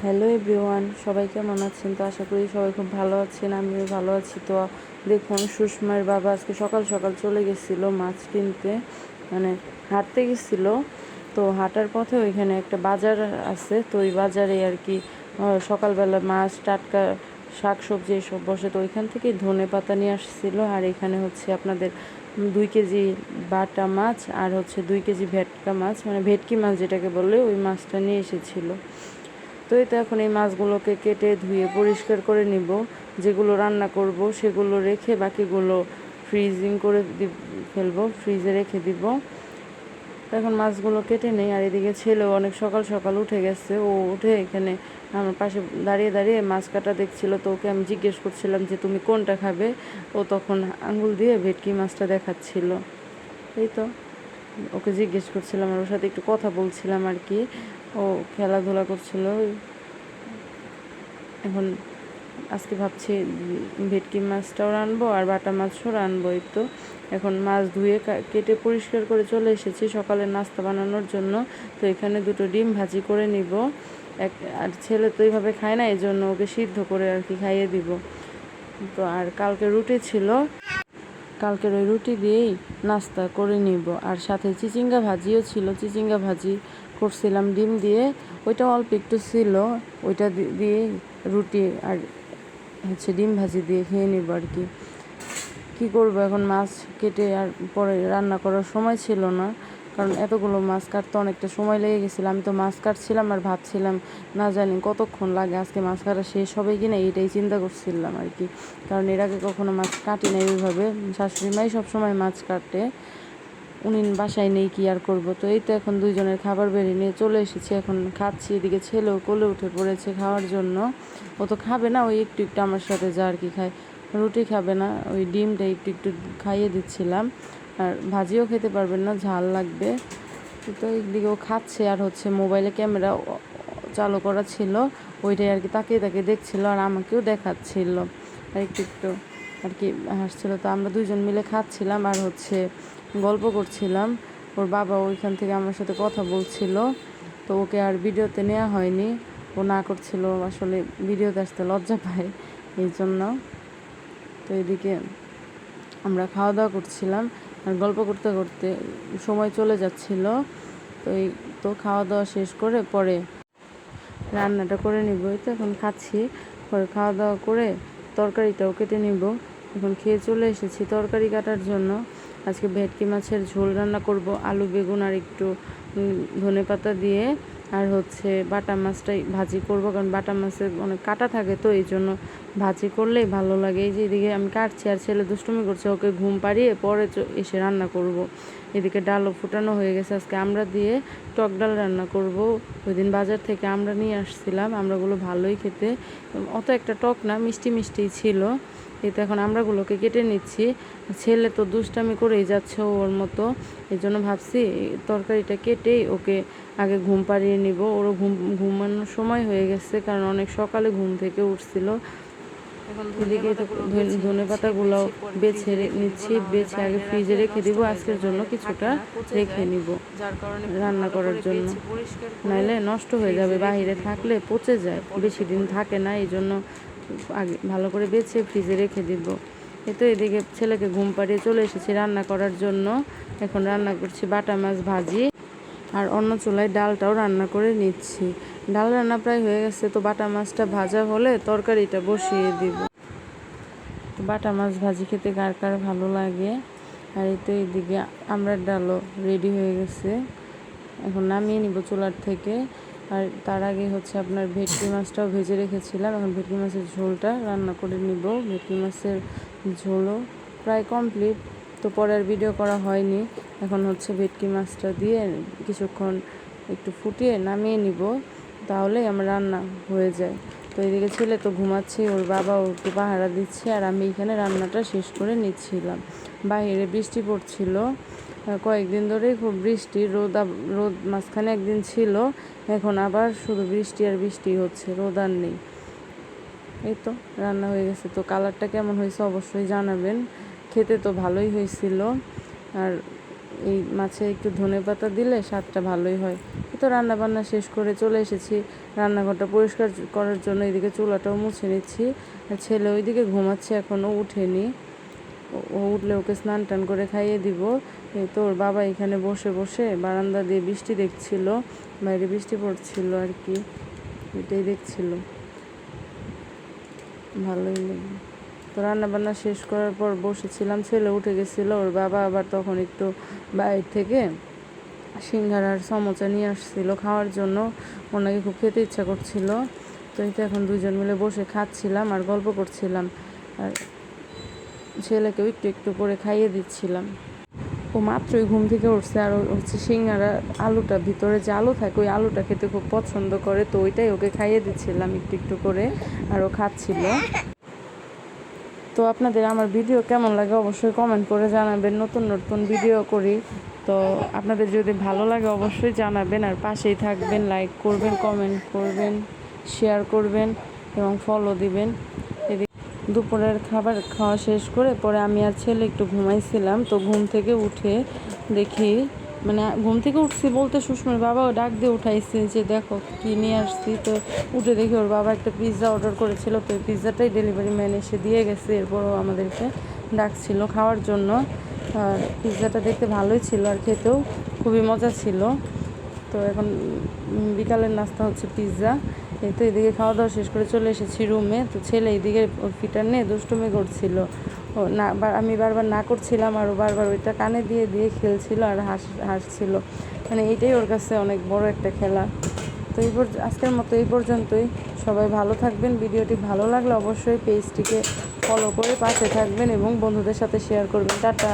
Hello everyone, সবাই কেমন আছেন? তো আশা করি সবাই খুব ভালো আছেন, আমিও ভালো আছি। তো দেখুন, সুষমার বাবা আজকে সকাল সকাল চলে গেছিলো মাছ কিনতে, মানে হাঁটতে গেছিলো। তো হাঁটার পথে ওইখানে একটা বাজার আছে, তো ওই বাজারে আর কি সকালবেলা মাছ, টাটকা শাক সবজি এসব বসে। তো ওইখান থেকে ধনে পাতা নিয়ে আসছিলো। আর এখানে হচ্ছে আপনাদের 2 কেজি বাটা মাছ আর হচ্ছে 2 কেজি ভেটকা মাছ, মানে ভেটকি মাছ যেটাকে বলে, ওই মাছটা নিয়ে এসেছিলো। তো এই তো এখন এই মাছগুলোকে কেটে ধুয়ে পরিষ্কার করে নিব। যেগুলো রান্না করব সেগুলো রেখে বাকিগুলো ফ্রিজিং করে ফেলবো, ফ্রিজে রেখে দিব। এখন মাছগুলো কেটে নেই। আর এদিকে ছেলেও অনেক সকাল সকাল উঠে গেছে। ও উঠে এখানে আমার পাশে দাঁড়িয়ে দাঁড়িয়ে মাছ কাটা দেখছিল। তো ওকে আমি জিজ্ঞেস করছিলাম যে তুমি কোনটা খাবে। ও তখন আঙুল দিয়ে ভেটকি মাছটা দেখাচ্ছিল। এই তো ওকে জিজ্ঞেস করছিলাম, আর ওর সাথে একটু কথা বলছিলাম আর কি। ও খেলাধুলা করছিল। এখন আজকে ভাবছি ভেটকি মাছটাও রানবো আর বাটা মাছও রানবো। এই তো এখন মাছ ধুয়ে কেটে পরিষ্কার করে চলে এসেছি সকালে নাস্তা বানানোর জন্য। তো এখানে 2টো ডিম ভাজি করে নিব। আর ছেলে তো এইভাবে খায় না, এই জন্য ওকে সিদ্ধ করে আর কি খাইয়ে দিব। তো আর কালকে রুটি ছিল, কালকের ওই রুটি দিয়েই নাস্তা করে নিব। আর সাথে চিচিঙ্গা ভাজিও ছিল, চিচিঙ্গা ভাজি করছিলাম ডিম দিয়ে, ওইটা অল্প একটু ছিল। ওইটা দিয়েই রুটি আর হচ্ছে ডিম ভাজি দিয়ে খেয়ে নিব আর কি। কী করবো এখন, মাছ কেটে আর পরে রান্না করার সময় ছিল না, কারণ এতগুলো মাছ কাটতে অনেকটা সময় লেগে গেছিলো। আমি তো মাছ কাটছিলাম আর ভাবছিলাম না জানি কতক্ষণ লাগে আজকে মাছ কাটা শেষ হবে কি না, এইটাই চিন্তা করছিলাম আর কি। কারণ এর আগে কখনো মাছ কাটি না এইভাবে। শাশুড়ি মাই সবসময় মাছ কাটে, উনি বাসায় নেই, কি আর করবো। তো এই তো এখন 2জনের খাবার বেড়ে নিয়ে চলে এসেছি, এখন খাচ্ছি। এদিকে ছেলেও কোলে উঠে পড়েছে খাওয়ার জন্য। ও তো খাবে না, ওই একটু একটু আমার সাথে যা আর কি খায়। রুটি খাবে না, ওই ডিমটা একটু একটু খাইয়ে দিচ্ছিলাম। আর ভাজিও খেতে পারবেন না, ঝাল লাগবে। তো এইদিকেও খাচ্ছে আর হচ্ছে মোবাইলে ক্যামেরা চালু করা ছিল, ওইটাই আর কি তাকিয়ে তাকিয়ে দেখছিল আর আমাকেও দেখাচ্ছিল আর একটু একটু আর কি হাসছিল। তো আমরা 2জন মিলে খাচ্ছিলাম আর হচ্ছে গল্প করছিলাম। ওর বাবা ওইখান থেকে আমার সাথে কথা বলছিল। তো ওকে আর ভিডিওতে নেওয়া হয়নি, ও না করছিল, আসলে ভিডিওতে আসতে লজ্জা পায় এই জন্য। তো এদিকে আমরা খাওয়া দাওয়া করছিলাম আর গল্প করতে করতে সময় চলে যাচ্ছিল। তো এই তো খাওয়া দাওয়া শেষ করে পরে রান্নাটা করে নিব। তো এখন খাচ্ছি, পরে খাওয়া দাওয়া করে তরকারিটাও কেটে নিব। এখন খেয়ে চলে এসেছি তরকারি কাটার জন্য। আজকে ভেটকি মাছের ঝোল রান্না করব, আলু বেগুন আর একটু ধনেপাতা দিয়ে। আর হচ্ছে বাটা মাছটাই ভাজি করব, কারণ বাটা মাছে অনেক কাটা থাকে, তো এই জন্য ভাজি করলেই ভালো লাগে। এই যে এদিকে আমি কাটছি আর ছেলে দুষ্টুমি করছে, ওকে ঘুম পাড়িয়ে পরে এসে রান্না করব। এদিকে ডালও ফুটানো হয়ে গেছে, আজকে আমরা দিয়ে টক ডাল রান্না করব। ওই দিন বাজার থেকে আমরা নিয়ে আসছিলাম, আমরাগুলো ভালোই খেতে, অত একটা টক না, মিষ্টি মিষ্টিই ছিল। এই তো এখন আমরাগুলোকে কেটে নিচ্ছি। ছেলে তো দুষ্টামি করেই যাচ্ছে ওর মতো, এই জন্য ভাবছি তরকারিটা কেটেই ওকে আগে ঘুম পাড়িয়ে নিব। ওরও ঘুমানোর সময় হয়ে গেছে, কারণ অনেক সকালে ঘুম থেকে উঠছিল। এদিকে ধনে পাতাগুলো বেছে নিচ্ছি, বেছে আগে ফ্রিজে রেখে দিব, আজকের জন্য কিছুটা রেখে নিব রান্না করার জন্য, নাইলে নষ্ট হয়ে যাবে। বাহিরে থাকলে পচে যায়, বেশি দিন থাকে না, এই জন্য আগে ভালো করে বেছে ফ্রিজে রেখে দিব। এই তো এদিকে ছেলেকে ঘুম পাড়িয়ে চলে এসেছি রান্না করার জন্য। এখন রান্না করছি বাটা মাছ ভাজি, আর অন্য চুলায় ডালটাও রান্না করে নিচ্ছি। ডাল রান্না প্রায় হয়ে গেছে, তো বাটা মাছটা ভাজা হলে তরকারিটা বসিয়ে দিব। বাটা মাছ ভাজি খেতে কার কার ভালো লাগে। আর এই তো এইদিকে আমড়ার ডালও রেডি হয়ে গেছে, এখন নামিয়ে নিব চুলার থেকে। আর তার আগে হচ্ছে আপনার ভেটকি মাছটাও ভেজে রেখেছিলাম, এখন ভেটকি মাছের ঝোলটা রান্না করে নিব। ভেটকি মাছের ঝোলও প্রায় কমপ্লিট, তো পরে আর ভিডিও করা হয়নি। এখন হচ্ছে ভেটকি মাছটা দিয়ে কিছুক্ষণ একটু ফুটিয়ে নামিয়ে নিব, তাহলেই আমার রান্না হয়ে যায়। তো এদিকে ছেলে তো ঘুমাচ্ছে, ওর বাবা ওকে পাহারা দিচ্ছে, আর আমি এখানে রান্নাটা শেষ করে নিচ্ছিলাম। বাইরে বৃষ্টি পড়ছিল কয়েকদিন ধরেই, খুব বৃষ্টি, রোদ মাঝখানে একদিন ছিল, এখন আবার শুধু বৃষ্টি আর বৃষ্টি হচ্ছে, রোদ আর নেই। এই তো রান্না হয়ে গেছে। তো কালারটা কেমন হয়েছে অবশ্যই জানাবেন। খেতে তো ভালোই হয়েছিল। আর এই মাছে একটু ধনেপাতা দিলে স্বাদটা ভালোই হয়। তো রান্না বান্না শেষ করে চলে এসেছি রান্নাঘরটা পরিষ্কার করার জন্য। এদিকে চুলাটাও মুছে নিচ্ছি। ছেলে ওইদিকে ঘুমাচ্ছে, এখনও উঠেনি। ও উঠলে ওকে স্নান টান করে খাইয়ে দিব। তো ওর বাবা এখানে বসে বসে বারান্দা দিয়ে বৃষ্টি দেখছিল, বাইরে বৃষ্টি পড়ছিল আর কি, এটাই দেখছিল। ভালোই লাগবে। তো রান্নাবান্না শেষ করার পর বসেছিলাম, ছেলে উঠে গেছিলো। ওর বাবা আবার তখন একটু বাইরে থেকে সিঙ্গারা আর সমোসা নিয়ে আসছিল খাওয়ার জন্য। ওনাকে খুব খেতে ইচ্ছা করছিল। তো এটা এখন দুজন মিলে বসে খাচ্ছিলাম আর গল্প করছিলাম, আর ছেলেকেও একটু একটু করে খাইয়ে দিচ্ছিলাম। ও মাত্রই ঘুম থেকে উঠছে, আর হচ্ছে সিঙ্গারা আলুটা ভিতরে যে আলু থাকে ওই আলুটা খেতে খুব পছন্দ করে, তো ওইটাই ওকে খাইয়ে দিচ্ছিলাম একটু একটু করে, আর ও খাচ্ছিল। তো আপনাদের আমার ভিডিও কেমন লাগে অবশ্যই কমেন্ট করে জানাবেন। নতুন নতুন ভিডিও করি, তো আপনাদের যদি ভালো লাগে অবশ্যই জানাবেন, আর পাশেই থাকবেন, লাইক করবেন, কমেন্ট করবেন, শেয়ার করবেন এবং ফলো দিবেন। দুপুরের খাবার খাওয়া শেষ করে পরে আমি আর ছেলে একটু ঘুমাইছিলাম। তো ঘুম থেকে উঠে দেখি, মানে ঘুম থেকে উঠছি বলতে সুষমার বাবাও ডাক দিয়ে উঠাইছে যে দেখো কী নিয়ে আসছি। তো উঠে দেখি ওর বাবা একটা পিৎজা অর্ডার করেছিল, তো এই পিৎজাটাই ডেলিভারি ম্যান এসে দিয়ে গেছে। এরপরও আমাদেরকে ডাকছিল খাওয়ার জন্য। আর পিৎজাটা দেখতে ভালোই ছিল আর খেতেও খুবই মজা ছিল। তো এখন বিকালের নাস্তা হচ্ছে পিৎজা। এই তো এদিকে খাওয়া দাওয়া শেষ করে চলে এসেছি রুমে। তো ছেলে এদিকে ওর ফিটার নিয়ে দুষ্টুমি করছিল। ও না, আমি বারবার না করছিলাম আর ও বারবার ওইটা কানে দিয়ে দিয়ে খেলছিল আর হাসছিল। মানে এইটাই ওর কাছে অনেক বড় একটা খেলা। তো আজকের মতো এই পর্যন্তই। সবাই ভালো থাকবেন। ভিডিওটি ভালো লাগলে অবশ্যই পেজটিকে ফলো করে পাশে থাকবেন এবং বন্ধুদের সাথে শেয়ার করবেন। টাটা।